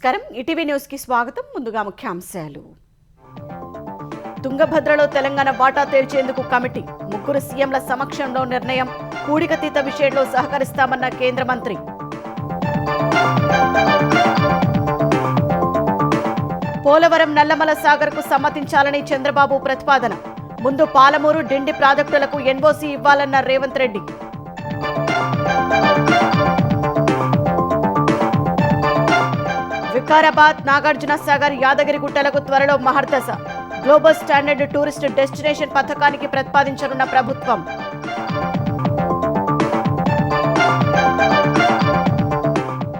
నమస్కారం ETV news కి స్వాగతం ముందుగా ముఖ్యాంశాలు తుంగభద్రలో తెలంగాణ వాటా తేల్చేందుకు కమిటీ ముగ్గురు సీఎంల సమక్షంలో నిర్ణయం పూడికతీత విషయంలో సహకరిస్తామన్న కేంద్ర మంత్రి పోలవరం నల్లమల సాగర్ కు సమ్మతించాలని చంద్రబాబు ప్రతిపాదన ముందు పాలమూరు డిండి ప్రాజెక్టులకు ఎన్ఓసీ ఇవ్వాలన్న రేవంత్ రెడ్డి వికారాబాద్ నాగార్జున సాగర్ యాదగిరిగుట్టలకు త్వరలో మహర్దశ గ్లోబల్ స్టాండర్డ్ టూరిస్ట్ డెస్టినేషన్ పథకానికి ప్రతిపాదించనున్న ప్రభుత్వం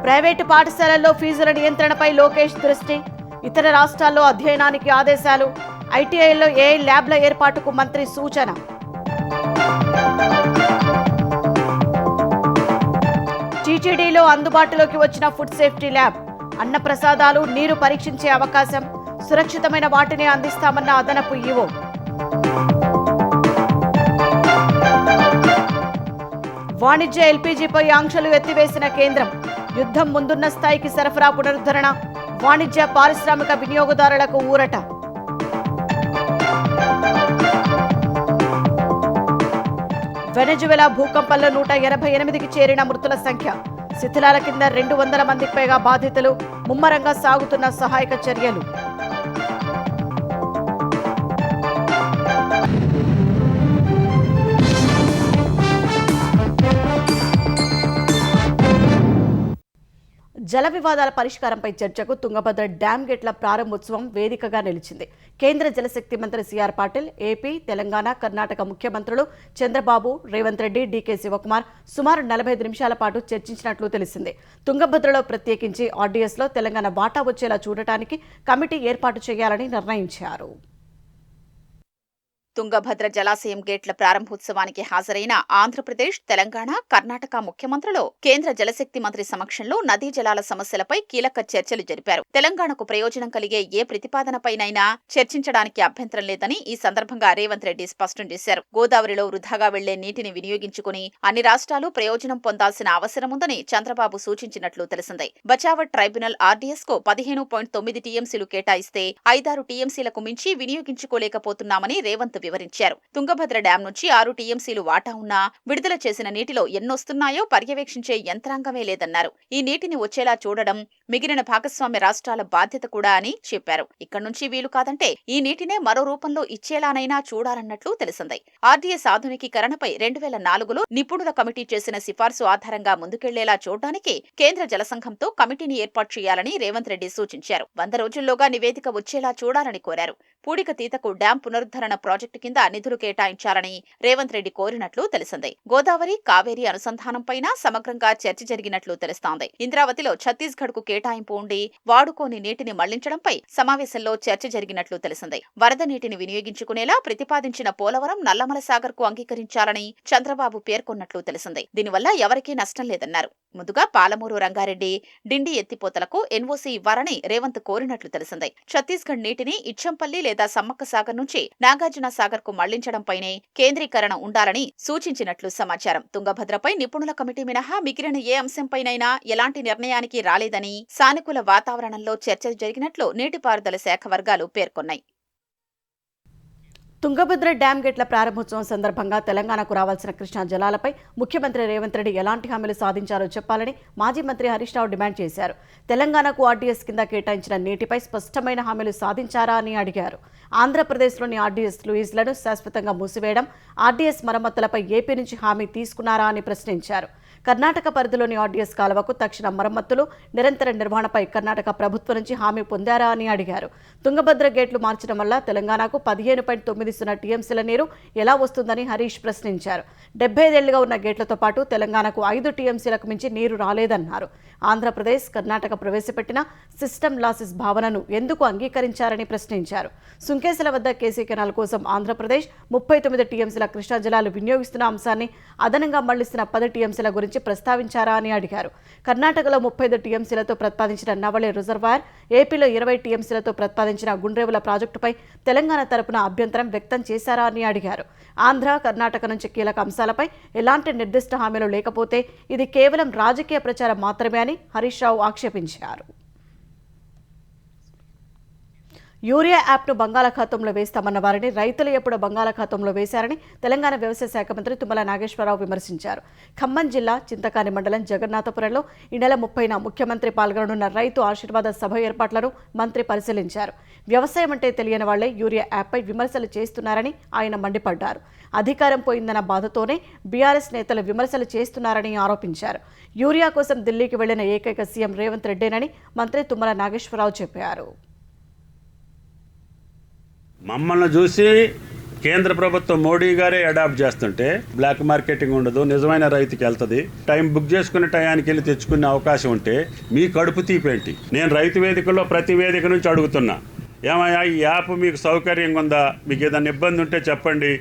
ప్రైవేటు పాఠశాలల్లో ఫీజుల నియంత్రణపై లోకేష్ దృష్టి ఇతర రాష్ట్రాల్లో అధ్యయనానికి ఆదేశాలు ఐటీఐల్లో ఏఐ ల్యాబ్ల ఏర్పాటుకు మంత్రి సూచన టీటీడీలో అందుబాటులోకి వచ్చిన ఫుడ్ సేఫ్టీ ల్యాబ్ అన్న ప్రసాదాలు నీరు పరీక్షించే అవకాశం సురక్షితమైన వాటిని అందిస్తామన్న అదనపు ఈవో వాణిజ్య ఎల్పీజీపై ఆంక్షలు ఎత్తివేసిన కేంద్రం యుద్ధం ముందున్న స్థాయికి సరఫరా పునరుద్ధరణ వాణిజ్య పారిశ్రామిక వినియోగదారులకు ఊరట వెనజువెలా భూకంపంలో 188కి చేరిన మృతుల సంఖ్య శిథిలాల కింద 200 మందికి పైగా బాధితులు ముమ్మరంగా సాగుతున్న సహాయక చర్యలు జల వివాదాల పరిష్కారంపై చర్చకు తుంగభద్ర డ్యాం గేట్ల ప్రారంభోత్సవం వేదికగా నిలిచింది. కేంద్ర జలశక్తి మంత్రి సిఆర్ పాటిల్, ఏపీ, తెలంగాణ, కర్ణాటక ముఖ్యమంత్రులు చంద్రబాబు, రేవంత్ రెడ్డి, డీకే శివకుమార్ సుమారు 45 నిమిషాల పాటు చర్చించినట్లు తెలిసింది. తుంగభద్రలో ప్రత్యేకించి ఆర్డీఎస్లో తెలంగాణ వాటా వచ్చేలా చూడటానికి కమిటీ ఏర్పాటు చేయాలని నిర్ణయించారు. తుంగభద్ర జలాశయం గేట్ల ప్రారంభోత్సవానికి హాజరైన ఆంధ్రప్రదేశ్, తెలంగాణ, కర్ణాటక ముఖ్యమంత్రులు కేంద్ర జలశక్తి మంత్రి సమక్షంలో నదీ జలాల సమస్యలపై కీలక చర్చలు జరిపారు. తెలంగాణకు ప్రయోజనం కలిగే ఏ ప్రతిపాదనపైనైనా చర్చించడానికి అభ్యంతరం లేదని ఈ సందర్భంగా రేవంత్ రెడ్డి స్పష్టం చేశారు. గోదావరిలో వృధాగా వెళ్లే నీటిని వినియోగించుకుని అన్ని రాష్ట్రాలు ప్రయోజనం పొందాల్సిన అవసరముందని చంద్రబాబు సూచించినట్లు తెలిసింది. బచావట్ ట్రైబ్యునల్ ఆర్డీఎస్ కు 15.9 టీఎంసీలు కేటాయిస్తే 5-6 టీఎంసీలకు మించి వినియోగించుకోలేకపోతున్నామని రేవంత్ వివరించారు. తుంగభద్ర డ్యాం నుంచి 6 టీఎంసీలు వాటా ఉన్నా విడుదల చేసిన నీటిలో ఎన్నొస్తున్నాయో పర్యవేక్షించే యంత్రాంగమే లేదన్నారు. ఈ నీటిని వచ్చేలా చూడడం మిగిలిన భాగస్వామ్య రాష్ట్రాల బాధ్యత కూడా అని చెప్పారు. ఇక్కడి నుంచి వీలు కాదంటే ఈ నీటినే మరో రూపంలో ఇచ్చేలానైనా చూడాలన్నట్లు తెలిసింది. ఆర్డీఎస్ ఆధునికీకరణపై 2004లో నిపుణుల కమిటీ చేసిన సిఫార్సు ఆధారంగా ముందుకెళ్లేలా చూడడానికి కేంద్ర జలసంఘంతో కమిటీని ఏర్పాటు చేయాలని రేవంత్ రెడ్డి సూచించారు. 100 రోజుల్లోగా నివేదిక వచ్చేలా చూడాలని కోరారు. పూడికతీతకు డ్యాం పునరుద్ధరణ ప్రాజెక్టు కింద నిధులు కేటాయించాలని రేవంత్ రెడ్డి కోరినట్లు తెలిసింది. గోదావరి, కావేరీ అనుసంధానంపైన సమగ్రంగా చర్చ జరిగినట్లు తెలుస్తోంది. ఇంద్రావతిలో ఛత్తీస్గఢ్ కు కేటాయింపు ఉండి వాడుకోని నీటిని మళ్లించడంపై సమావేశంలో చర్చ జరిగినట్లు తెలిసింది. వరద నీటిని వినియోగించుకునేలా ప్రతిపాదించిన పోలవరం నల్లమల సాగర్ కు అంగీకరించాలని చంద్రబాబు పేర్కొన్నట్లు తెలిసింది. దీనివల్ల ఎవరికీ నష్టం లేదన్నారు. ముందుగా పాలమూరు, రంగారెడ్డి, డిండి ఎత్తిపోతలకు ఎన్ఓసీ ఇవ్వాలని రేవంత్ కోరినట్లు తెలిసింది. ఛత్తీస్గఢ్ నీటిని ఇచ్చంపల్లి లేదా సమ్మక్క సాగర్ నుంచి నాగార్జున సాగర్ కు మళ్లించడంపైనే కేంద్రీకరణ ఉండాలని సూచించినట్లు సమాచారం. తుంగభద్రపై నిపుణుల కమిటీ మినహా మిగిలిన ఏ అంశంపైనైనా ఎలాంటి నిర్ణయానికి రాలేదని, సానుకూల వాతావరణంలో చర్చలు జరిగినట్లు నీటిపారుదల శాఖ వర్గాలు పేర్కొన్నాయి. తుంగభద్ర డ్యాం గేట్ల ప్రారంభోత్సవం సందర్భంగా తెలంగాణకు రావాల్సిన కృష్ణా జలాలపై ముఖ్యమంత్రి రేవంత్ రెడ్డి ఎలాంటి హామీలు సాధించారో చెప్పాలని మాజీ మంత్రి హరీష్ రావు డిమాండ్ చేశారు. తెలంగాణకు ఆర్డీఎస్ కింద కేటాయించిన నీటిపై స్పష్టమైన హామీలు సాధించారా అని అడిగారు. ఆంధ్రప్రదేశ్లోని ఆర్డీఎస్ లూయిజ్లను శాశ్వతంగా మూసివేయడం, ఆర్డీఎస్ మరమ్మతులపై ఏపీ నుంచి హామీ తీసుకున్నారా అని ప్రశ్నించారు. కర్ణాటక పరిధిలోని ఆర్డీఎస్ కాలువకు తక్షణ మరమ్మతులు, నిరంతర నిర్వహణపై కర్ణాటక ప్రభుత్వం నుంచి హామీ పొందారా అని అడిగారు. తుంగభద్ర గేట్లు మార్చడం వల్ల తెలంగాణకు 15.9 టీఎంసీల నీరు ఎలా వస్తుందని హరీష్ ప్రశ్నించారు. 75 ఏళ్లుగా ఉన్న గేట్లతో పాటు తెలంగాణకు 5 టీఎంసీలకు మించి నీరు రాలేదన్నారు. ఆంధ్రప్రదేశ్, కర్ణాటక ప్రవేశపెట్టిన సిస్టమ్ లాసెస్ భావనను ఎందుకు అంగీకరించారని ప్రశ్నించారు. సుంకేశల వద్ద కేసీ కెనాల్ కోసం ఆంధ్రప్రదేశ్ 39 టీఎంసీల కృష్ణా జలాలు వినియోగిస్తున్న అంశాన్ని అదనంగా మళ్లిస్తున్న 10 టీఎంసీల గురించి ప్రస్తావించారా అని అడిగారు. కర్ణాటకలో 35 టీఎంసీలతో ప్రతిపాదించిన నవళే రిజర్వాయర్, ఏపీలో 20 టీఎంసీలతో ప్రతిపాదించిన గుండ్రేవుల ప్రాజెక్టుపై తెలంగాణ తరపున అభ్యంతరం వ్యక్తం చేశారా అని అడిగారు. ఆంధ్ర, కర్ణాటక నుంచి కీలక అంశాలపై ఎలాంటి నిర్దిష్ట హామీలు లేకపోతే ఇది కేవలం రాజకీయ ప్రచారం మాత్రమే అని హరీష్ రావు ఆక్షేపించారు. యూరియా యాప్ను బంగాళాఖాతంలో వేస్తామన్న వారిని రైతులు ఎప్పుడు బంగాళాఖాతంలో వేశారని తెలంగాణ వ్యవసాయ శాఖ మంత్రి తుమ్మల నాగేశ్వరరావు విమర్శించారు. ఖమ్మం జిల్లా చింతకాని మండలం జగన్నాథపురంలో ఈ నెల 30న ముఖ్యమంత్రి పాల్గొననున్న రైతు ఆశీర్వాద సభ ఏర్పాట్లను మంత్రి పరిశీలించారు. వ్యవసాయం అంటే తెలియని వాళ్లే యూరియా యాప్పై విమర్శలు చేస్తున్నారని ఆయన మండిపడ్డారు. అధికారం పోయిందన్న బాధతోనే బీఆర్ఎస్ నేతలు విమర్శలు చేస్తున్నారని ఆరోపించారు. యూరియా కోసం ఢిల్లీకి వెళ్లిన ఏకైక సీఎం రేవంత్ రెడ్డేనని మంత్రి తుమ్మల నాగేశ్వరరావు చెప్పారు. మమ్మల్ని చూసి కేంద్ర ప్రభుత్వం మోడీ గారే అడాప్ట్ చేస్తుంటే బ్లాక్ మార్కెటింగ్ ఉండదు, నిజమైన రైతుకి వెళ్తుంది. టైం బుక్ చేసుకునే టయానికి వెళ్ళి తెచ్చుకునే అవకాశం ఉంటే మీ కడుపు తీపేంటి? నేను రైతు వేదికల్లో ప్రతి వేదిక నుంచి అడుగుతున్నా, ఏమయ్యా ఈ యాప్ మీకు సౌకర్యంగా ఉందా? మీకు ఏదైనా ఇబ్బంది ఉంటే చెప్పండి,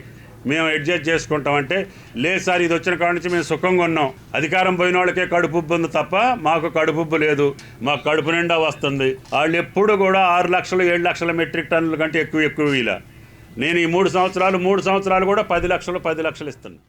మేము అడ్జస్ట్ చేసుకుంటామంటే లేదు సార్, ఇది వచ్చిన కాడ నుంచి మేము సుఖంగా ఉన్నాం, అధికారం పోయిన వాళ్ళకే కడుపుబ్బు ఉంది తప్ప మాకు కడుపుబ్బు లేదు, మాకు కడుపు నిండా వస్తుంది. వాళ్ళు ఎప్పుడు కూడా 6 లక్షలు 7 లక్షల మెట్రిక్ టన్నుల కంటే ఎక్కువ ఇలా. నేను ఈ 3 సంవత్సరాలు కూడా 10 లక్షలు ఇస్తున్నాను.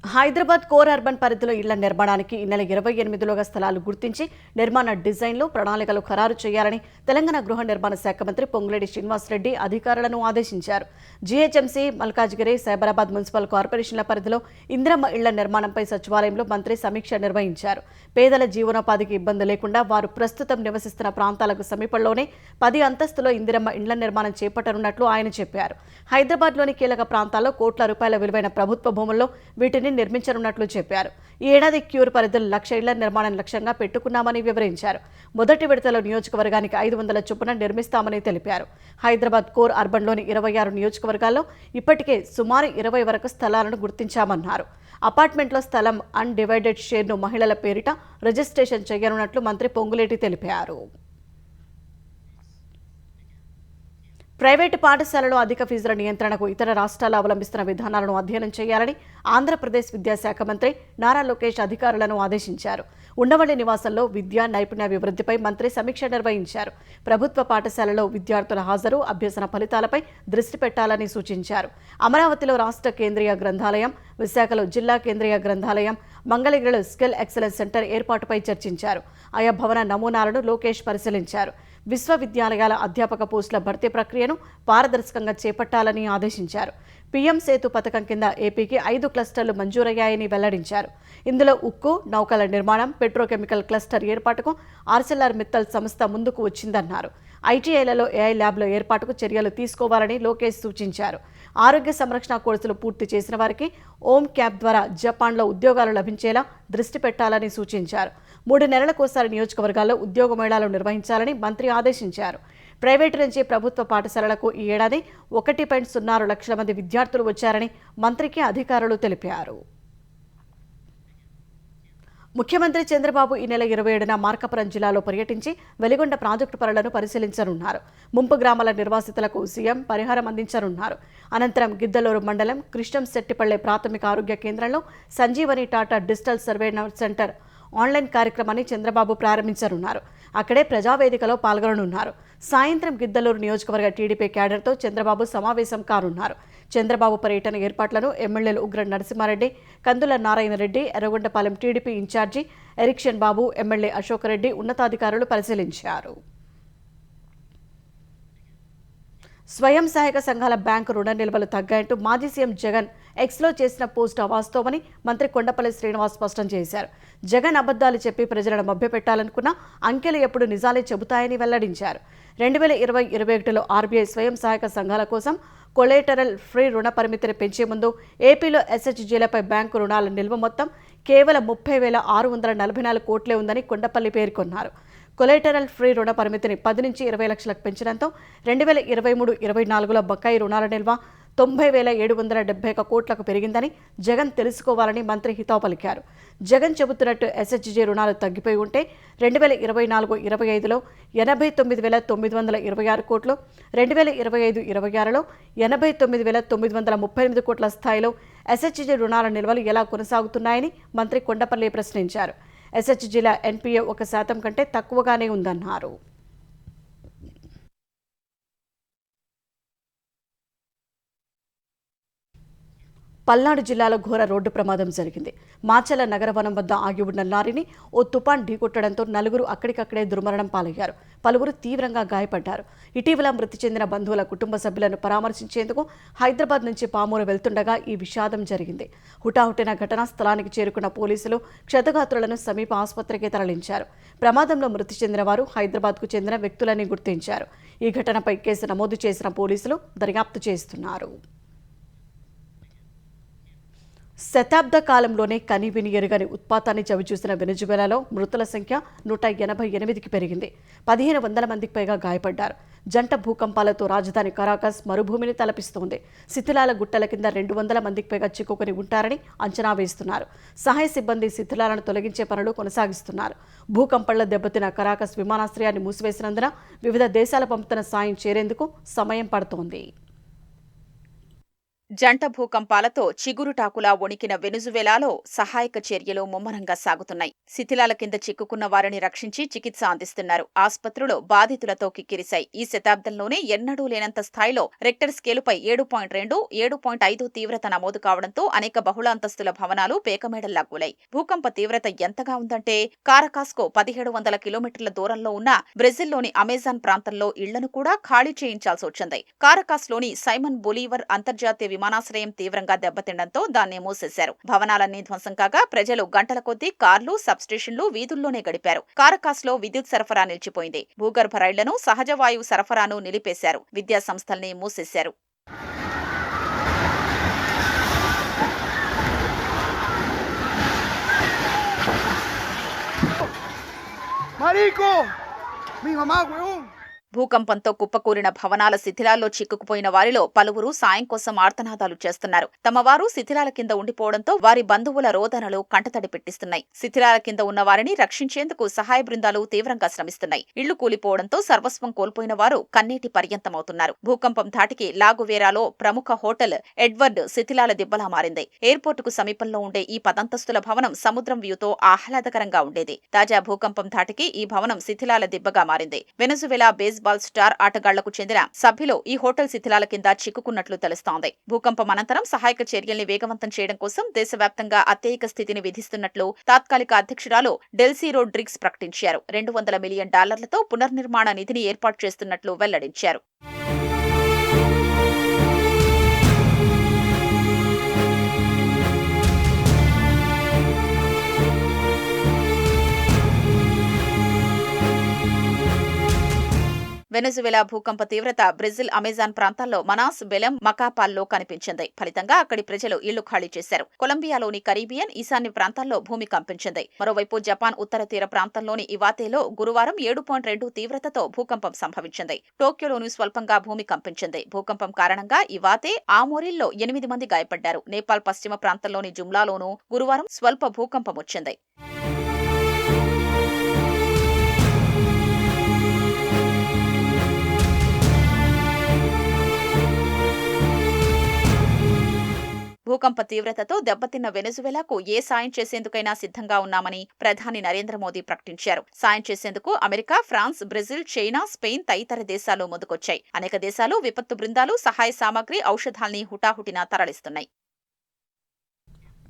హైదరాబాద్ కోర్ అర్బన్ పరిధిలో ఇళ్ల నిర్మాణానికి ఈ నెల 28లోగా స్థలాలు గుర్తించి నిర్మాణ డిజైన్లు ప్రణాళికలు ఖరారు చేయాలని తెలంగాణ గృహ నిర్మాణ శాఖ మంత్రి పొంగులేటి శ్రీనివాసరెడ్డి అధికారులను ఆదేశించారు. జీహెచ్ఎంసీ, మల్కాజ్గిరి, సైబరాబాద్ మున్సిపల్ కార్పొరేషన్ల పరిధిలో ఇందిరమ్మ ఇళ్ల నిర్మాణంపై సచివాలయంలో మంత్రి సమీక్ష నిర్వహించారు. పేదల జీవనోపాధికి ఇబ్బంది లేకుండా వారు ప్రస్తుతం నివసిస్తున్న ప్రాంతాలకు సమీపంలోనే 10 అంతస్తులో ఇందిరమ్మ ఇళ్ల నిర్మాణం చేపట్టనున్నట్లు ఆయన చెప్పారు. హైదరాబాద్లోని కీలక ప్రాంతాల్లో కోట్ల రూపాయల విలువైన ప్రభుత్వ భూముల్లో వీటిని నిర్మించనున్నట్లు చెప్పారు. ఈ ఏడాది క్యూర్ పరిధిలో 1,00,000 ఇళ్ల నిర్మాణం లక్ష్యంగా పెట్టుకున్నామని వివరించారు. మొదటి విడతలో నియోజకవర్గానికి 500 చొప్పున నిర్మిస్తామని తెలిపారు. హైదరాబాద్ కోర్ అర్బన్లోని 26 నియోజకవర్గాల్లో ఇప్పటికే సుమారు 20 వరకు స్థలాలను గుర్తించామన్నారు. అపార్ట్మెంట్లో స్థలం అన్డివైడెడ్ షేర్ను మహిళల పేరిట రిజిస్ట్రేషన్ చేయనున్నట్లు మంత్రి పొంగులేటి తెలిపారు. ప్రైవేటు పాఠశాలలో అధిక ఫీజుల నియంత్రణకు ఇతర రాష్ట్రాలు అవలంబిస్తున్న విధానాలను అధ్యయనం చేయాలని ఆంధ్రప్రదేశ్ విద్యాశాఖ మంత్రి నారా లోకేష్ అధికారులను ఆదేశించారు. ఉండవల్లి నివాసంలో విద్యా నైపుణ్యాభివృద్ధిపై మంత్రి సమీక్ష నిర్వహించారు. ప్రభుత్వ పాఠశాలలో విద్యార్థుల హాజరు, అభ్యసన ఫలితాలపై దృష్టి పెట్టాలని సూచించారు. అమరావతిలో రాష్ట్ర కేంద్రీయ గ్రంథాలయం, విశాఖలో జిల్లా కేంద్రీయ గ్రంథాలయం, మంగళగిరిలో స్కిల్ ఎక్సలెన్స్ సెంటర్ ఏర్పాటుపై చర్చించారు. ఆయా భవన నమూనాలను లోకేష్ పరిశీలించారు. విశ్వవిద్యాలయాల అధ్యాపక పోస్టుల భర్తీ ప్రక్రియను పారదర్శకంగా చేపట్టాలని ఆదేశించారు. పీఎం సేతు పథకం కింద ఏపీకి 5 క్లస్టర్లు మంజూరయ్యాయని వెల్లడించారు. ఇందులో ఉక్కు, నౌకల నిర్మాణం, పెట్రోకెమికల్ క్లస్టర్ ఏర్పాటుకు ఆర్సెల్ఆర్ మిత్తల్ సంస్థ ముందుకు వచ్చిందన్నారు. ఐటీఐలలో ఏఐ ల్యాబ్ల ఏర్పాటుకు చర్యలు తీసుకోవాలని లోకేష్ సూచించారు. ఆరోగ్య సంరక్షణ కోర్సులు పూర్తి చేసిన వారికి ఓమ్ క్యాప్ ద్వారా జపాన్లో ఉద్యోగాలు లభించేలా దృష్టి పెట్టాలని సూచించారు. 3 నెలలకోసారి నియోజకవర్గాల్లో ఉద్యోగ మేళాలు నిర్వహించాలని మంత్రి ఆదేశించారు. ప్రైవేటు నుంచి ప్రభుత్వ పాఠశాలలకు ఈ ఏడాది 1.06 లక్షల మంది విద్యార్థులు వచ్చారని మంత్రికి అధికారులు తెలిపారు. ముఖ్యమంత్రి చంద్రబాబు ఈ నెల 27న మార్కాపురం జిల్లాలో పర్యటించి వెలిగొండ ప్రాజెక్టు పనులను పరిశీలించనున్నారు. ముంపు గ్రామాల నిర్వాసితులకు సీఎం పరిహారం అందించనున్నారు. అనంతరం గిద్దలూరు మండలం కృష్ణంశెట్టిపల్లె ప్రాథమిక ఆరోగ్య కేంద్రంలో Sanjeevani Tata digital survey centre online కార్యక్రమాన్ని చంద్రబాబు ప్రారంభించనున్నారు. అక్కడే ప్రజావేదికలో పాల్గొననున్నారు. సాయంత్రం గిద్దలూరు నియోజకవర్గ టీడీపీ క్యాడర్తో చంద్రబాబు సమావేశం కానున్నారు. చంద్రబాబు పర్యటన ఏర్పాట్లను ఎమ్మెల్యేలు Ugra Narasimha Reddy, Kandula Narayana Reddy, Yerragondapalem TDP incharge Erikshan Babu, MLA Ashok Reddy ఉన్నతాధికారులు పరిశీలించారు. స్వయం సహాయక సంఘాల బ్యాంకు రుణ నిల్వలు తగ్గాయంటూ మాజీ సీఎం జగన్ ఎక్స్లో చేసిన పోస్ట్ అవాస్తవమని మంత్రి కొండపల్లి శ్రీనివాస్ స్పష్టం చేశారు. జగన్ అబద్ధాలు చెప్పి ప్రజలను మభ్యపెట్టాలనుకున్న అంకెలు ఎప్పుడు నిజాలే చెబుతాయని వెల్లడించారు. 2020-21లో ఆర్బీఐ స్వయం సహాయక సంఘాల కోసం కొలేటరల్ ఫ్రీ రుణ పరిమితిని పెంచే ముందు ఏపీలో ఎస్హెచ్జీలపై బ్యాంకు రుణాల నిల్వ మొత్తం కేవలం 30,644 కోట్లే ఉందని కొండపల్లి పేర్కొన్నారు. కొలేటరల్ ఫ్రీ రుణ పరిమితిని 10 నుంచి 20 లక్షలకు పెంచడంతో 2023-24లో బకాయి రుణాల నిల్వ 90,771 కోట్లకు పెరిగిందని జగన్ తెలుసుకోవాలని మంత్రి హితవు పలికారు. జగన్ చెబుతున్నట్టు ఎస్హెచ్జీ రుణాలు తగ్గిపోయి ఉంటే 2024-25లో 89,926 కోట్లు, 2025-26లో 89,938 కోట్ల స్థాయిలో ఎస్హెచ్జీ రుణాల నిల్వలు ఎలా కొనసాగుతున్నాయని మంత్రి కొండపల్లి ప్రశ్నించారు. ఎస్హెచ్జీల ఎన్పీఏ 1% కంటే తక్కువగానే ఉందన్నారు. పల్నాడు జిల్లాలో ఘోర రోడ్డు ప్రమాదం జరిగింది. మాచల నగరవనం వద్ద ఆగి ఉన్న లారీని ఓ తుపాన్ ఢీకొట్టడంతో నలుగురు అక్కడికక్కడే దుర్మరణం పాలయ్యారు. పలువురు తీవ్రంగా గాయపడ్డారు. ఇటీవల మృతి చెందిన బంధువుల కుటుంబ సభ్యులను పరామర్శించేందుకు హైదరాబాద్ నుంచి పామూరు వెళ్తుండగా ఈ విషాదం జరిగింది. హుటాహుటిన ఘటనా స్థలానికి చేరుకున్న పోలీసులు క్షతగాత్రులను సమీప ఆసుపత్రికి తరలించారు. ప్రమాదంలో మృతి చెందిన వారు హైదరాబాద్కు చెందిన వ్యక్తులని గుర్తించారు. ఈ ఘటనపై కేసు నమోదు చేసిన పోలీసులు దర్యాప్తు చేస్తున్నారు. శతాబ్ద కాలంలోనే కనివిని ఎరుగని ఉత్పాతాన్ని చవిచూసిన వెనిజువెలాలో మృతుల సంఖ్య 188కి పెరిగింది. 1500 మందికి పైగా గాయపడ్డారు. జంట భూకంపాలతో రాజధాని కరాకస్ మరుభూమిని తలపిస్తోంది. శిథిలాల గుట్టల కింద 200 మందికి పైగా చిక్కుకొని ఉంటారని అంచనా వేస్తున్నారు. సహాయ సిబ్బంది శిథిలాలను తొలగించే పనులు కొనసాగిస్తున్నారు. భూకంపంలో దెబ్బతిన్న కరాకస్ విమానాశ్రయాన్ని మూసివేసినందున వివిధ దేశాల పంపుతున్న సాయం చేరేందుకు సమయం పడుతోంది. జంట భూకంపాలతో చిగురుటాకులా వణికిన వెనుజువెలాలో సహాయక చర్యలు ముమ్మరంగా సాగుతున్నాయి. శిథిలాల కింద చిక్కుకున్న వారిని రక్షించి చికిత్స అందిస్తున్నారు. ఆసుపత్రులు బాధితులతో కిక్కిరిశాయి. ఈ శతాబ్దంలోనే ఎన్నడూ లేనంత స్థాయిలో రెక్టర్ స్కేలుపై 7.2, 7.5 తీవ్రత నమోదు కావడంతో అనేక బహుళ అంతస్తుల భవనాలు పేకమేడల్లా కూలాయి. భూకంప తీవ్రత ఎంతగా ఉందంటే కారకాస్కు 1700 కిలోమీటర్ల దూరంలో ఉన్న బ్రెజిల్లోని అమెజాన్ ప్రాంతంలో ఇళ్లను కూడా ఖాళీ చేయించాల్సి వచ్చింది. కారకాస్లోని సైమన్ బొలీవర్ అంతర్జాతీయ విమానాశ్రయం తీవ్రంగా దెబ్బతిండంతో దాన్ని మూసేశారు. భవనాలన్నీ ధ్వంసం కాగా ప్రజలు గంటల కొద్దీ కార్లు, సబ్స్టేషన్లు వీధుల్లోనే గడిపారు. కారకాస్లో విద్యుత్ సరఫరా నిలిచిపోయింది. భూగర్భ రైళ్లను, సహజ వాయువు సరఫరాను నిలిపేశారు. విద్యా సంస్థల్ని మూసేశారు. భూకంపంతో కుప్పకూలిన భవనాల శిథిలాల్లో చిక్కుకుపోయిన వారిలో పలువురు సాయం కోసం ఆర్తనాదాలు చేస్తున్నారు. తమ వారు శిథిలాల కింద ఉండిపోవడంతో వారి బంధువుల రోదనలు కంటతడి పెట్టిస్తున్నాయి. శిథిలాల కింద ఉన్న వారిని రక్షించేందుకు సహాయ బృందాలు తీవ్రంగా శ్రమిస్తున్నాయి. ఇళ్లు కూలిపోవడంతో సర్వస్వం కోల్పోయిన వారు కన్నీటి పర్యంతమవుతున్నారు. భూకంపం ధాటికి లాగువేరాలో ప్రముఖ హోటల్ ఎడ్వర్డ్ శిథిలాల దిబ్బలా మారింది. ఎయిర్పోర్టుకు సమీపంలో ఉండే ఈ 10 అంతస్తుల భవనం సముద్రం వ్యూతో ఆహ్లాదకరంగా ఉండేది. తాజా భూకంపం ధాటికి ఈ భవనం శిథిలాల దిబ్బగా మారింది. వెనజువెలా బేస్బాల్ స్టార్ ఆటగాళ్లకు చెందిన సభ్యులు ఈ హోటల్ శిథిలాల కింద చిక్కుకున్నట్లు తెలుస్తోంది. భూకంపం అనంతరం సహాయక చర్యల్ని వేగవంతం చేయడం కోసం దేశవ్యాప్తంగా అత్యయిక స్థితిని విధిస్తున్నట్లు తాత్కాలిక అధ్యక్షురాలు డెల్సీ రోడ్రిగ్స్ ప్రకటించారు. $200 మిలియన్ పునర్నిర్మాణ నిధిని ఏర్పాటు చేస్తున్నట్లు వెల్లడించారు. వెనజువెలా భూకంప తీవ్రత బ్రెజిల్ అమెజాన్ ప్రాంతాల్లో మనాస్, బెలెం, మకాపాల్లో కనిపించింది. ఫలితంగా అక్కడి ప్రజలు ఇళ్లు ఖాళీ చేశారు. కొలంబియాలోని కరీబియన్, ఈశాన్య ప్రాంతాల్లో భూమి కంపించింది. మరోవైపు జపాన్ ఉత్తర తీర ప్రాంతంలోని ఇవాతేలో గురువారం 7.2 తీవ్రతతో భూకంపం సంభవించింది. టోక్యోలోనూ స్వల్పంగా భూమి కంపించింది. భూకంపం కారణంగా ఇవాతే, ఆమోరిల్లో 8 మంది గాయపడ్డారు. నేపాల్ పశ్చిమ ప్రాంతంలోని జుమ్లాలోనూ గురువారం స్వల్ప భూకంపం వచ్చింది. భూకంప తీవ్రతతో దెబ్బతిన్న వెనజువెలాకు ఏ సాయం చేసేందుకైనా సిద్ధంగా ఉన్నామని ప్రధాని నరేంద్ర మోదీ ప్రకటించారు. సాయం చేసేందుకు America, France, Brazil, China, Spain తదితర దేశాలు ముందుకొచ్చాయి. అనేక దేశాలు విపత్తు బృందాలు సహాయ సామగ్రి, ఔషధాల్ని హుటాహుటిన తరలిస్తున్నాయి.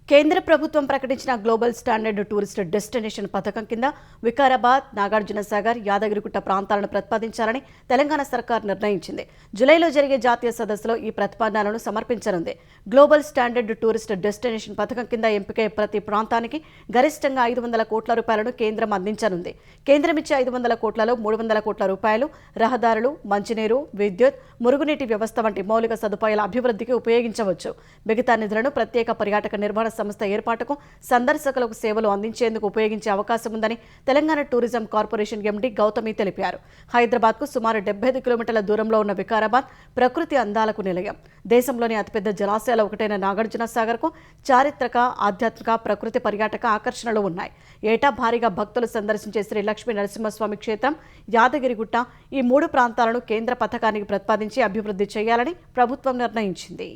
కేంద్ర ప్రభుత్వం ప్రకటించిన గ్లోబల్ స్టాండర్డ్ టూరిస్ట్ డెస్టినేషన్ పథకం కింద వికారాబాద్, నాగార్జునసాగర్, యాదగిరిగుట్ట ప్రాంతాలను ప్రతిపాదించాలని తెలంగాణ సర్కార్ నిర్ణయించింది. జూలైలో జరిగే జాతీయ సదస్సులో ఈ ప్రతిపాదనలను సమర్పించనుంది. గ్లోబల్ స్టాండర్డ్ టూరిస్ట్ డెస్టినేషన్ పథకం కింద ఎంపికయ్యే ప్రతి ప్రాంతానికి గరిష్టంగా 500 కోట్ల రూపాయలను కేంద్రం అందించనుంది. కేంద్రం ఇచ్చే 500 కోట్లలో 300 కోట్ల రూపాయలు రహదారులు, మంచినీరు, విద్యుత్, మురుగునీటి వ్యవస్థ వంటి మౌలిక సదుపాయాల అభివృద్ధికి ఉపయోగించవచ్చు. మిగతా నిధులను ప్రత్యేక పర్యాటక నిర్వహణ సంస్థ ఏర్పాటుకు, సందర్శకులకు సేవలు అందించేందుకు ఉపయోగించే అవకాశం ఉందని Telangana tourism corporation MD Gautami తెలిపారు. హైదరాబాద్కు సుమారు 75 కిలోమీటర్ల దూరంలో ఉన్న వికారాబాద్ ప్రకృతి అందాలకు నిలయం. దేశంలోని అతిపెద్ద జలాశయాల ఒకటైన నాగార్జునసాగర్కు చారిత్రక, ఆధ్యాత్మిక, ప్రకృతి పర్యాటక ఆకర్షణలు ఉన్నాయి. ఏటా భారీగా భక్తులు సందర్శించే శ్రీ లక్ష్మీ నరసింహస్వామి క్షేత్రం, యాదగిరిగుట్ట ఈ 3 ప్రాంతాలను కేంద్ర పథకానికి ప్రతిపాదించి అభివృద్ధి చేయాలని ప్రభుత్వం నిర్ణయించింది.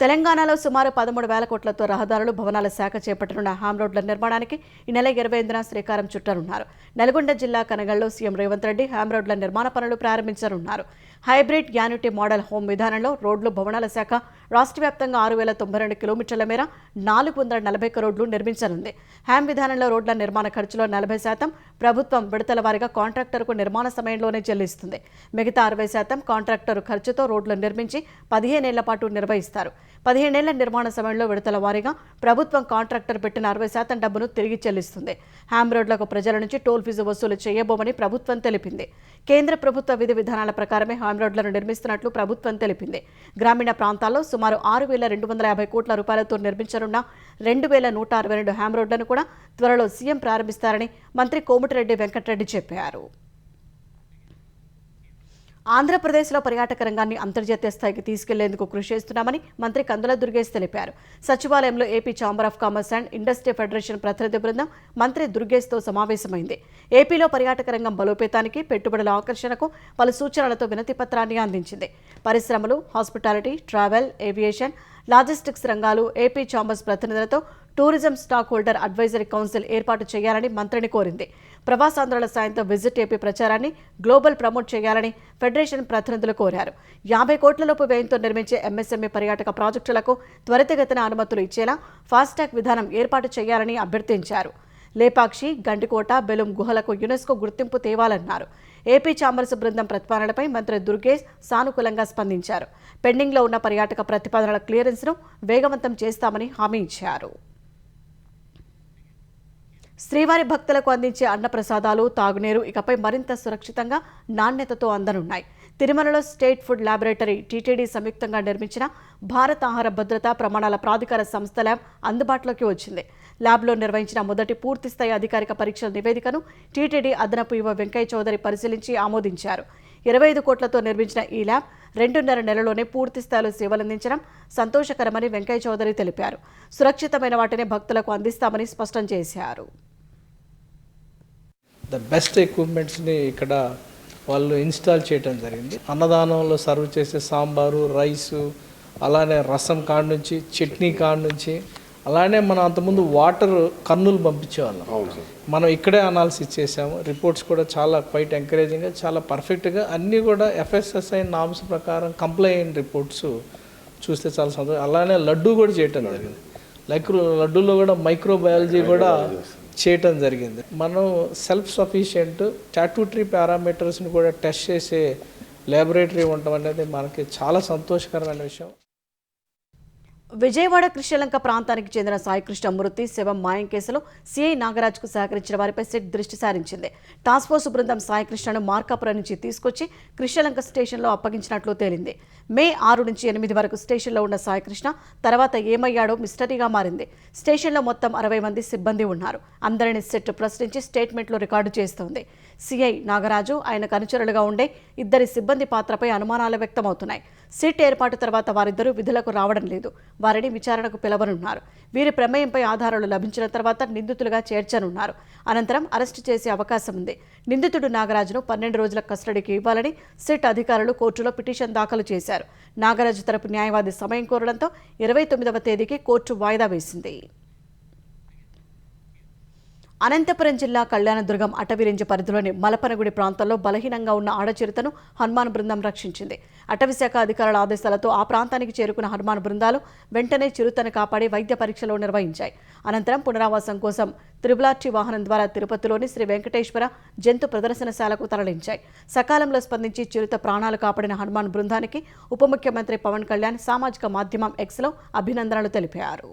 తెలంగాణలో సుమారు 13,000 కోట్లతో రహదారులు భవనాల శాఖ చేపట్టనున్న హామ్ రోడ్ల నిర్మాణానికి ఈ నెల 28న శ్రీకారం చుట్టనున్నారు. నల్గొండ జిల్లా కనగల్లో సీఎం రేవంత్ రెడ్డి హామ్ రోడ్ల నిర్మాణ పనులు ప్రారంభించనున్నారు. హైబ్రిడ్ యాన్యుటీ మోడల్ హోమ్ విధానంలో రోడ్లు భవనాల శాఖ రాష్ట్ర వ్యాప్తంగా 6,092 కిలోమీటర్ల మేర 441 రోడ్లు నిర్మించనుంది. హ్యామ్ విధానంలో రోడ్ల నిర్మాణ ఖర్చులో 40% ప్రభుత్వం విడతల వారీగా కాంట్రాక్టర్కు నిర్మాణ సమయంలోనే చెల్లిస్తుంది. మిగతా 60% కాంట్రాక్టర్ ఖర్చుతో రోడ్లు నిర్మించి 15 ఏళ్ల పాటు నిర్వహిస్తారు. 15 ఏళ్ల నిర్మాణ సమయంలో విడతల వారీగా ప్రభుత్వం కాంట్రాక్టర్ పెట్టిన 60% డబ్బును తిరిగి చెల్లిస్తుంది. హ్యామ్ రోడ్లకు ప్రజల నుంచి టోల్ ఫీజు వసూలు చేయబోమని ప్రభుత్వం తెలిపింది. కేంద్ర ప్రభుత్వ విధి విధానాల ప్రకారమే హామ్ రోడ్లను నిర్మిస్తున్నట్లు ప్రభుత్వం తెలిపింది. గ్రామీణ ప్రాంతాల్లో సుమారు 6,250 కోట్ల రూపాయలతో నిర్మించనున్న 2,162 హ్యామ్ రోడ్లను కూడా త్వరలో సీఎం ప్రారంభిస్తారని మంత్రి కోమటిరెడ్డి వెంకటరెడ్డి చెప్పారు. ఆంధ్రప్రదేశ్లో పర్యాటక రంగాన్ని అంతర్జాతీయ స్థాయికి తీసుకెళ్లేందుకు కృషి చేస్తున్నామని మంత్రి కందుల దుర్గేష్ తెలిపారు. సచివాలయంలో AP chamber of commerce and industry federation ప్రతినిధి బృందం మంత్రి దుర్గేష్తో సమావేశమైంది. ఏపీలో పర్యాటక రంగం బలోపేతానికి, పెట్టుబడుల ఆకర్షణకు పలు సూచనలతో వినతి పత్రాన్ని అందించింది. పరిశ్రమలు, హాస్పిటాలిటీ, ట్రావెల్, ఏవియేషన్, లాజిస్టిక్స్ రంగాలు, ఏపీ ఛాంబర్స్ ప్రతినిధులతో tourism stock holder advisory council ఏర్పాటు చేయాలని మంత్రిని కోరింది. ప్రవాసాంధ్రుల సాయంతో విజిట్ ఏపీ ప్రచారాన్ని గ్లోబల్ ప్రమోట్ చేయాలని ఫెడరేషన్ ప్రతినిధులు కోరారు. 50 కోట్లలోపు వ్యయంతో నిర్మించే ఎంఎస్ఎంఈ పర్యాటక ప్రాజెక్టులకు త్వరితగతిన అనుమతులు ఇచ్చేలా ఫాస్టాగ్ విధానం ఏర్పాటు చేయాలని అభ్యర్థించారు. లేపాక్షి, గండికోట, బెలుం గుహలకు యునెస్కో గుర్తింపు తేవాలన్నారు. ఏపీ ఛాంబర్స్ బృందం ప్రతిపాదనలపై మంత్రి దుర్గేష్ సానుకూలంగా స్పందించారు. పెండింగ్లో ఉన్న పర్యాటక ప్రతిపాదనల క్లియరెన్స్ను వేగవంతం చేస్తామని హామీ ఇచ్చారు. శ్రీవారి భక్తులకు అందించే అన్నప్రసాదాలు, తాగునీరు ఇకపై మరింత సురక్షితంగా, నాణ్యతతో అందనున్నాయి. తిరుమలలో స్టేట్ ఫుడ్ ల్యాబొరేటరీ టీటీడీ సంయుక్తంగా నిర్మించిన భారత ఆహార భద్రతా ప్రమాణాల ప్రాధికార సంస్థ ల్యాబ్ అందుబాటులోకి వచ్చింది. ల్యాబ్లో నిర్వహించిన మొదటి పూర్తిస్థాయి అధికారిక పరీక్షల నివేదికను టీటీడీ అదనపు ఈవో వెంకయ్య చౌదరి పరిశీలించి ఆమోదించారు. 25 కోట్లతో నిర్మించిన ఈ ల్యాబ్ 2.5 నెలల్లోనే పూర్తి స్థాయిలో సేవలందించడం సంతోషకరమని వెంకయ్య చౌదరి తెలిపారు. సురక్షితమైన వాటిని భక్తులకు అందిస్తామని స్పష్టం చేశారు. ద బెస్ట్ ఎక్విప్మెంట్స్ని ఇక్కడ వాళ్ళు ఇన్స్టాల్ చేయడం జరిగింది. అన్నదానంలో సర్వ్ చేసే సాంబారు, రైసు, అలానే రసం కాడ నుంచి, చట్నీ కాడ నుంచి, అలానే మనం అంతకుముందు వాటర్ కన్నులు పంపించేవాళ్ళం. మనం ఇక్కడే అనాలిసిస్ చేసాము. రిపోర్ట్స్ కూడా చాలా క్వైట్ ఎంకరేజింగ్గా, చాలా పర్ఫెక్ట్గా అన్నీ కూడా FSSAI నామ్స్ ప్రకారం కంప్లై అయిన రిపోర్ట్స్ చూస్తే చాలా సంతోషం. అలానే లడ్డు కూడా చేయటం జరిగింది. లడ్డూలో కూడా మైక్రోబయాలజీ కూడా చేయటం జరిగింది. మనం సెల్ఫ్ సఫిషియెంట్ స్టాట్యూటరీ పారామీటర్స్ని కూడా టెస్ట్ చేసే ల్యాబొరేటరీ ఉండటం అనేది మనకి చాలా సంతోషకరమైన విషయం. విజయవాడ కృష్ణలంక ప్రాంతానికి చెందిన సాయికృష్ణ మృతి శవం మాయం కేసులో సిఐ నాగరాజ్కు సహకరించిన వారిపై సిట్ దృష్టి సారించింది. టాస్క్ ఫోర్స్ బృందం సాయికృష్ణను మార్కాపురం నుంచి తీసుకొచ్చి కృష్ణలంక స్టేషన్లో అప్పగించినట్లు తేలింది. మే 6 నుంచి 8 వరకు స్టేషన్లో ఉన్న సాయికృష్ణ తర్వాత ఏమయ్యాడో మిస్టరీగా మారింది. స్టేషన్లో మొత్తం 60 మంది సిబ్బంది ఉన్నారు. అందరినీ సిట్ ప్రశ్నించి స్టేట్మెంట్లు రికార్డు చేస్తోంది. సిఐ నాగరాజు, ఆయనకు అనుచరులుగా ఉండే 2 సిబ్బంది పాత్రపై అనుమానాలు వ్యక్తమవుతున్నాయి. సిట్ ఏర్పాటు తర్వాత వారిద్దరూ విధులకు రావడం లేదు. వారిని విచారణకు పిలవనున్నారు. వీరి ప్రమేయంపై ఆధారాలు లభించిన తర్వాత నిందితులుగా చేర్చనున్నారు. అనంతరం అరెస్టు చేసే అవకాశం ఉంది. నిందితుడు నాగరాజును 12 రోజుల కస్టడీకి ఇవ్వాలని సిట్ అధికారులు కోర్టులో పిటిషన్ దాఖలు చేశారు. నాగరాజు తరపు న్యాయవాది సమయం కోరడంతో 29వ తేదీకి కోర్టు వాయిదా వేసింది. అనంతపురం జిల్లా కళ్యాణదుర్గం అటవీ రేంజ్ పరిధిలోని మలపనగుడి ప్రాంతంలో బలహీనంగా ఉన్న ఆడచిరుతను హనుమాన్ బృందం రక్షించింది. అటవీశాఖ అధికారుల ఆదేశాలతో ఆ ప్రాంతానికి చేరుకున్న హనుమాన్ బృందాలు వెంటనే చిరుతను కాపాడి వైద్య పరీక్షలు నిర్వహించాయి. అనంతరం పునరావాసం కోసం త్రిబులార్టీ వాహనం ద్వారా తిరుపతిలోని శ్రీ వెంకటేశ్వర జంతు ప్రదర్శనశాలకు తరలించాయి. సకాలంలో స్పందించి చిరుత ప్రాణాలు కాపాడిన హనుమాన్ బృందానికి ఉప ముఖ్యమంత్రి పవన్ కళ్యాణ్ సామాజిక మాధ్యమం ఎక్స్లో అభినందనలు తెలిపారు.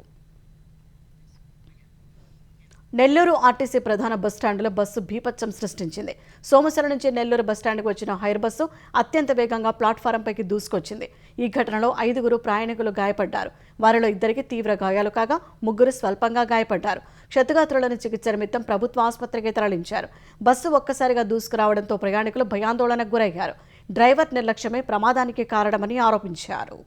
నెల్లూరు ఆర్టీసీ ప్రధాన బస్టాండ్లో బస్సు బీభత్సం సృష్టించింది. సోమశిల నుంచి నెల్లూరు బస్టాండ్కు వచ్చిన హైర్ బస్సు అత్యంత వేగంగా ప్లాట్ఫారంపైకి దూసుకొచ్చింది. ఈ ఘటనలో 5 ప్రయాణికులు గాయపడ్డారు. వారిలో 2 తీవ్ర గాయాలు కాగా 3 స్వల్పంగా గాయపడ్డారు. క్షతగాత్రులను చికిత్స నిమిత్తం ప్రభుత్వ ఆసుపత్రికి తరలించారు. బస్సు ఒక్కసారిగా దూసుకురావడంతో ప్రయాణికులు భయాందోళనకు గురయ్యారు. డ్రైవర్ నిర్లక్ష్యమే ప్రమాదానికి కారణమని ఆరోపించారు.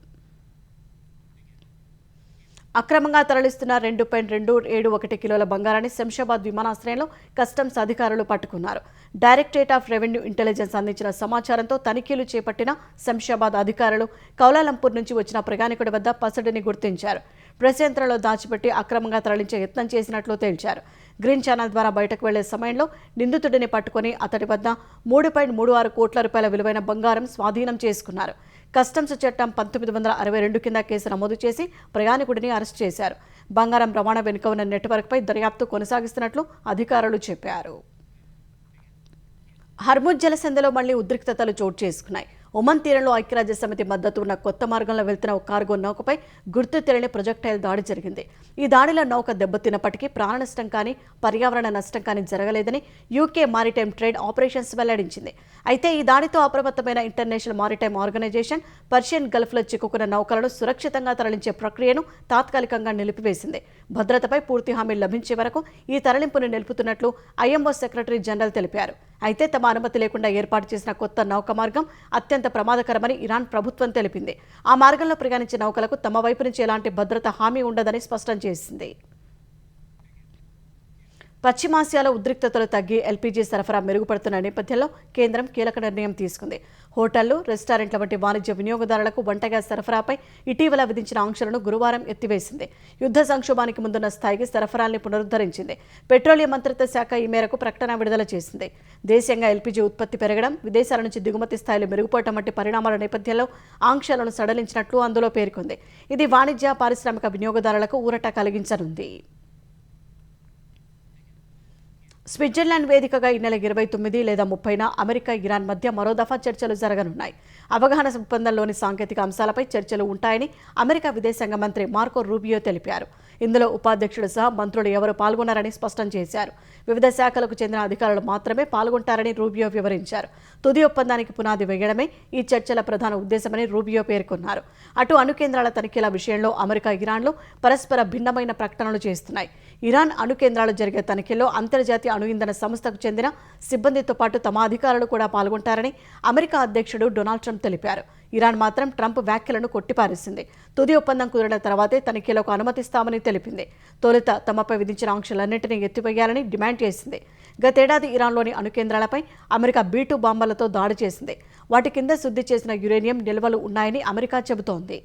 అక్రమంగా తరలిస్తున్న 2.271 కిలోల బంగారాన్ని శంషాబాద్ విమానాశ్రయంలో కస్టమ్స్ అధికారులు పట్టుకున్నారు. డైరెక్టరేట్ ఆఫ్ రెవెన్యూ ఇంటెలిజెన్స్ అందించిన సమాచారంతో తనిఖీలు చేపట్టిన శంషాబాద్ అధికారులు కౌలాలంపూర్ నుంచి వచ్చిన ప్రయాణికుడి వద్ద పసడిని గుర్తించారు. ప్రెస్ యంత్రంలో దాచిపెట్టి అక్రమంగా తరలించే యత్నం చేసినట్లు తేల్చారు. గ్రీన్ ఛానల్ ద్వారా బయటకు వెళ్లే సమయంలో నిందితుడిని పట్టుకుని అతడి వద్ద 3.36 కోట్ల రూపాయల విలువైన బంగారం స్వాధీనం చేసుకున్నారు. కస్టమ్స్ చట్టం 1962 కింద కేసు నమోదు చేసి ప్రయాణికుడిని అరెస్ట్ చేశారు. బంగారం రవాణా వెనుక ఉన్న నెట్వర్క్పై దర్యాప్తు కొనసాగిస్తున్నట్లు అధికారులు చెప్పారు. హర్ముజ్ జలసంధిలో మళ్లీ ఉద్రిక్తతలు చోటు చేసుకున్నాయి. ఒమన్ తీరంలో ఐక్యరాజ్య సమితి మద్దతు ఉన్న కొత్త మార్గంలో వెళ్తున్న ఒక కార్గో నౌకపై గుర్తు తెలియని ప్రొజెక్టైల్ దాడి జరిగింది. ఈ దాడిలో నౌక దెబ్బతిన్నప్పటికీ ప్రాణ నష్టం కానీ పర్యావరణ నష్టం కానీ జరగలేదని యూకే మారిటైమ్ ట్రేడ్ ఆపరేషన్స్ వెల్లడించింది. అయితే ఈ దాడితో అప్రమత్తమైన ఇంటర్నేషనల్ మారిటైమ్ ఆర్గనైజేషన్ పర్షియన్ గల్ఫ్లో చిక్కుకున్న నౌకలను సురక్షితంగా తరలించే ప్రక్రియను తాత్కాలికంగా నిలిపివేసింది. భద్రతపై పూర్తి హామీ లభించే వరకు ఈ తరలింపును నిలుపుతున్నట్లు ఐఎంఓ సెక్రటరీ జనరల్ తెలిపారు. అయితే తమ అనుమతి లేకుండా ఏర్పాటు చేసిన కొత్త నౌక మార్గం అత్యంత ప్రమాదకరమని ఇరాన్ ప్రభుత్వం తెలిపింది. ఆ మార్గంలో ప్రయాణించే నౌకలకు తమ వైపు నుంచి ఎలాంటి భద్రత హామీ ఉండదని స్పష్టం చేసింది. పశ్చిమాసియాలో ఉద్రిక్తతలు తగ్గి ఎల్పీజీ సరఫరా మెరుగుపడుతున్న నేపథ్యంలో కేంద్రం కీలక నిర్ణయం తీసుకుంది. హోటళ్లు, రెస్టారెంట్ల వంటి వాణిజ్య వినియోగదారులకు వంట గ్యాస్ సరఫరాపై ఇటీవల విధించిన ఆంక్షలను గురువారం ఎత్తివేసింది. యుద్ధ సంక్షోభానికి ముందున్న స్థాయికి సరఫరాల్ని పునరుద్ధరించింది. పెట్రోలియం మంత్రిత్వ శాఖ ఈ మేరకు ప్రకటన విడుదల చేసింది. దేశీయంగా ఎల్పీజీ ఉత్పత్తి పెరగడం, విదేశాల నుంచి దిగుమతి స్థాయిలు మెరుగుపడటం వంటి పరిణామాల నేపథ్యంలో ఆంక్షలను సడలించినట్లు అందులో పేర్కొంది. ఇది వాణిజ్య, పారిశ్రామిక వినియోగదారులకు ఊరట కలిగించనుంది. స్విట్జర్లాండ్ వేదికగా ఈ నెల 29 లేదా 30న అమెరికా, ఇరాన్ మధ్య మరో దఫా చర్చలు జరగనున్నాయి. అవగాహన ఒప్పందంలోని సాంకేతిక అంశాలపై చర్చలు ఉంటాయని అమెరికా విదేశాంగ మంత్రి మార్కో రూబియో తెలిపారు. ఇందులో ఉపాధ్యక్షుడు సహా మంత్రులు ఎవరు పాల్గొన్నారని స్పష్టం చేశారు. వివిధ శాఖలకు చెందిన అధికారులు మాత్రమే పాల్గొంటారని రూబియో వివరించారు. తుది ఒప్పందానికి పునాది వేయడమే ఈ చర్చల ప్రధాన ఉద్దేశమని రూబియో పేర్కొన్నారు. అటు అణు కేంద్రాల తనిఖీల విషయంలో అమెరికా, ఇరాన్లు పరస్పర భిన్నమైన ప్రకటనలు చేస్తున్నాయి. ఇరాన్ అణు కేంద్రాలు జరిగే తనిఖీల్లో అంతర్జాతీయ అణు ఇంధన సంస్థకు చెందిన సిబ్బందితో పాటు తమ అధికారులు కూడా పాల్గొంటారని అమెరికా అధ్యక్షుడు డొనాల్డ్ ట్రంప్ తెలిపారు. ఇరాన్ మాత్రం ట్రంప్ వ్యాఖ్యలను కొట్టిపారేసింది. తుది ఒప్పందం కుదిరిన తర్వాతే తనిఖీలకు అనుమతిస్తామని తెలిపింది. తొలుత తమపై విధించిన ఆంక్షలన్నింటినీ ఎత్తివేయాలని డిమాండ్ చేసింది. గతేడాది ఇరాన్లోని అణు కేంద్రాలపై అమెరికా B-2 బాంబర్లతో దాడి చేసింది. వాటి కింద శుద్ధి చేసిన యురేనియం నిల్వలు ఉన్నాయని అమెరికా చెబుతోంది.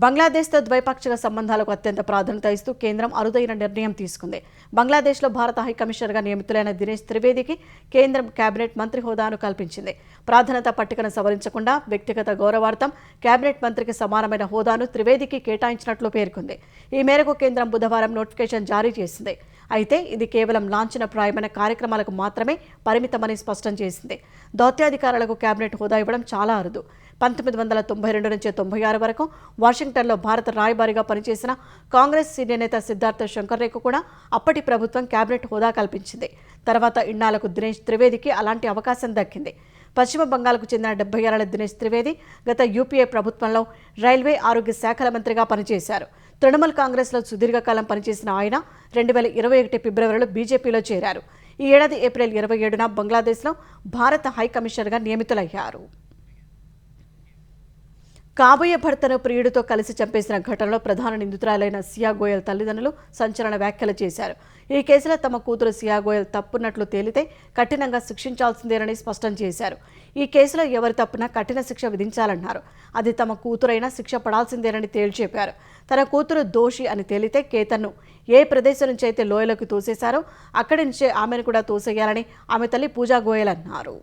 బంగ్లాదేశ్తో ద్వైపాక్షిక సంబంధాలకు అత్యంత ప్రాధాన్యత ఇస్తూ కేంద్రం అరుదైన నిర్ణయం తీసుకుంది. బంగ్లాదేశ్లో భారత హైకమిషనర్గా నియమితులైన దినేష్ త్రివేదికి కేంద్రం కేబినెట్ మంత్రి హోదాను కల్పించింది. ప్రాధాన్యత పట్టికను సవరించకుండా వ్యక్తిగత గౌరవార్థం కేబినెట్ మంత్రికి సమానమైన హోదాను త్రివేదికి కేటాయించినట్లు పేర్కొంది. ఈ మేరకు కేంద్రం బుధవారం నోటిఫికేషన్ జారీ చేసింది. అయితే ఇది కేవలం లాంఛనప్రాయమైన కార్యక్రమాలకు మాత్రమే పరిమితమని స్పష్టం చేసింది. దౌత్యాధికారులకు కేబినెట్ హోదా ఇవ్వడం చాలా అరుదు. 1992 నుంచి 96 వరకు వాషింగ్టన్లో భారత రాయబారిగా పనిచేసిన కాంగ్రెస్ సీనియర్ నేత సిద్ధార్థ శంకర్రేకు కూడా అప్పటి ప్రభుత్వం కేబినెట్ హోదా కల్పించింది. తర్వాత ఇన్నాళ్లకు దినేష్ త్రివేదికి అలాంటి అవకాశం దక్కింది. పశ్చిమ బంగాల్కు చెందిన 70 ఏళ్ల దినేష్ త్రివేది గత యూపీఏ ప్రభుత్వంలో రైల్వే, ఆరోగ్య శాఖల మంత్రిగా పనిచేశారు. తృణమూల్ కాంగ్రెస్లో సుదీర్ఘకాలం పనిచేసిన ఆయన 2021 ఫిబ్రవరిలో బీజేపీలో చేరారు. ఈ ఏడాది ఏప్రిల్ 27న బంగ్లాదేశ్లో భారత హైకమిషనర్గా నియమితులయ్యారు. కాబోయే భర్తను ప్రియుడితో కలిసి చంపేసిన ఘటనలో ప్రధాన నిందితురాలైన సియా గోయల్ తల్లిదండ్రులు సంచలన వ్యాఖ్యలు చేశారు. ఈ కేసులో తమ కూతురు సియా గోయల్ తప్పున్నట్లు తేలితే కఠినంగా శిక్షించాల్సిందేనని స్పష్టం చేశారు. ఈ కేసులో ఎవరి తప్పున కఠిన శిక్ష విధించాలన్నారు. అది తమ కూతురైనా శిక్ష పడాల్సిందేనని తేల్చెప్పారు. తన కూతురు దోషి అని తేలితే కేతన్ను ఏ ప్రదేశం నుంచి అయితే లోయలోకి తోసేశారో అక్కడి నుంచే ఆమెను కూడా తోసేయాలని ఆమె తల్లి పూజా గోయల్ అన్నారు.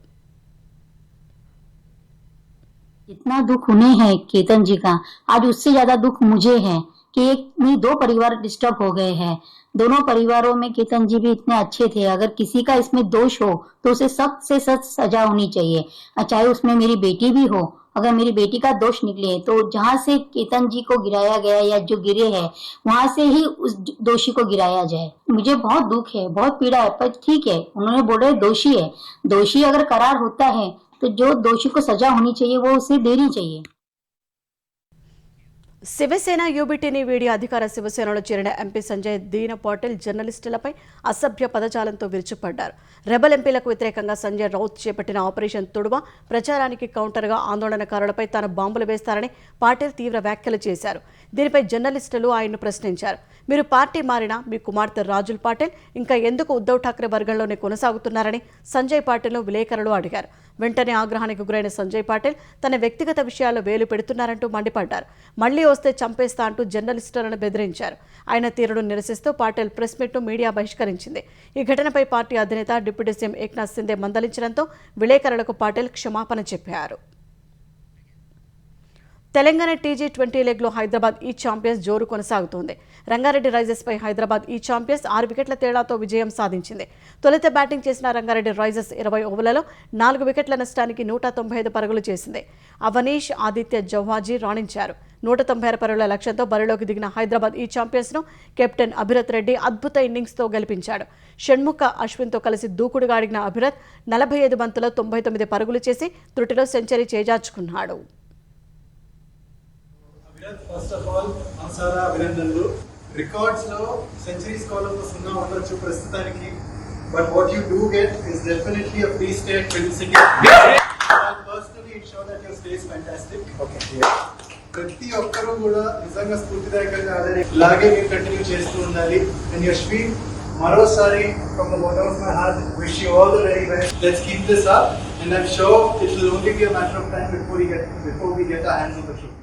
इतना दुख उन्हें है केतन जी का, आज उससे ज्यादा दुख मुझे है कि एक नहीं 2 परिवार डिस्टर्ब हो गए हैं। दोनों परिवारों में केतन जी भी इतने अच्छे थे। अगर किसी का इसमें दोष हो तो उसे सख्त से सख्त सजा होनी चाहिए, चाहे उसमें मेरी बेटी भी हो। अगर मेरी बेटी का दोष निकले तो जहाँ से केतन जी को गिराया गया या जो गिरे हैं वहां से ही उस दोषी को गिराया जाए। मुझे बहुत दुख है, बहुत पीड़ा है, पर ठीक है, उन्होंने बोले दोषी है। दोषी अगर करार होता है तो जो दोषी को सजा होनी चाहिए वो उसे देनी चाहिए। శివసేన యూబీటీని వీడి అధికార శివసేనలో చేరిన ఎంపీ సంజయ్ దీన పాటిల్ జర్నలిస్టులపై అసభ్య పదజాలంతో విరుచుపడ్డారు. రెబల్ ఎంపీలకు వ్యతిరేకంగా సంజయ్ రౌత్ చేపట్టిన ఆపరేషన్ తుడువ ప్రచారానికి కౌంటర్గా ఆందోళనకారులపై తాను బాంబులు వేస్తారని పాటిల్ తీవ్ర వ్యాఖ్యలు చేశారు. దీనిపై జర్నలిస్టులు ఆయన్ను ప్రశ్నించారు. మీరు పార్టీ మారినా మీ కుమార్తె రాజుల్ పాటిల్ ఇంకా ఎందుకు ఉద్దవ్ ఠాక్రే వర్గంలోనే కొనసాగుతున్నారని సంజయ్ పాటిల్ను విలేకరులు అడిగారు. వెంటనే ఆగ్రహానికి గురైన సంజయ్ పాటిల్ తన వ్యక్తిగత విషయాల్లో వేలు పెడుతున్నారంటూ మండిపడ్డారు. మళ్లీ వస్తే చంపేస్తా అంటూ జర్నలిస్టులను బెదిరించారు. ఆయన తీరును నిరసిస్తూ పాటిల్ ప్రెస్ మీట్ను మీడియా బహిష్కరించింది. ఈ ఘటనపై పార్టీ అధినేత డిప్యూటీ సీఎం ఏక్నాథ్ సింధే మందలించడంతో విలేకరులకు పాటిల్ క్షమాపణ చెప్పారు. తెలంగాణ టీజీ20 లెగ్లో హైదరాబాద్ ఈ ఛాంపియన్స్ జోరు కొనసాగుతోంది. రంగారెడ్డి రైజర్స్ పై హైదరాబాద్ ఈ ఛాంపియన్స్ 6 వికెట్ల తేడాతో విజయం సాధించింది. తొలుత బ్యాటింగ్ చేసిన రంగారెడ్డి రైజర్స్ 20 ఓవర్లలో 4 వికెట్ల నష్టానికి 195 పరుగులు చేసింది. అవనీష్, ఆదిత్య జవ్హాజీ రాణించారు. 196 పరుగుల లక్ష్యంతో బరిలోకి దిగిన హైదరాబాద్ ఈ ఛాంపియన్స్ను కెప్టెన్ అభిరత్ రెడ్డి అద్భుత ఇన్నింగ్స్తో గెలిపించాడు. షణ్ముఖ అశ్విన్తో కలిసి దూకుడుగా ఆడిన అభిరత్ 45 బంతుల్లో 99 పరుగులు చేసి త్రుటిలో సెంచరీ చేజార్చుకున్నాడు. ఫస్ట్ ఆఫ్ ఆల్ మనసారా అభినందనలు. రికార్డ్స్ లో సెంచరీస్ కాలంలో 0 ఉండొచ్చు ప్రస్తుతానికి, but what you do get is definitely a free state film city. Personally it show that your stay is fantastic. ప్రతి ఒక్కరూ కూడా నిజంగా స్ఫూర్తిదాయకంగా ఆడారు. ఇలాగే మీరు కంటిన్యూ చేస్తూ ఉండాలి. అండ్ యశ్వి, మరోసారి from the bottom of my heart wish you all the very best. Let's keep this up and I'm sure it will only be a matter of time before we get our hands on the trophy.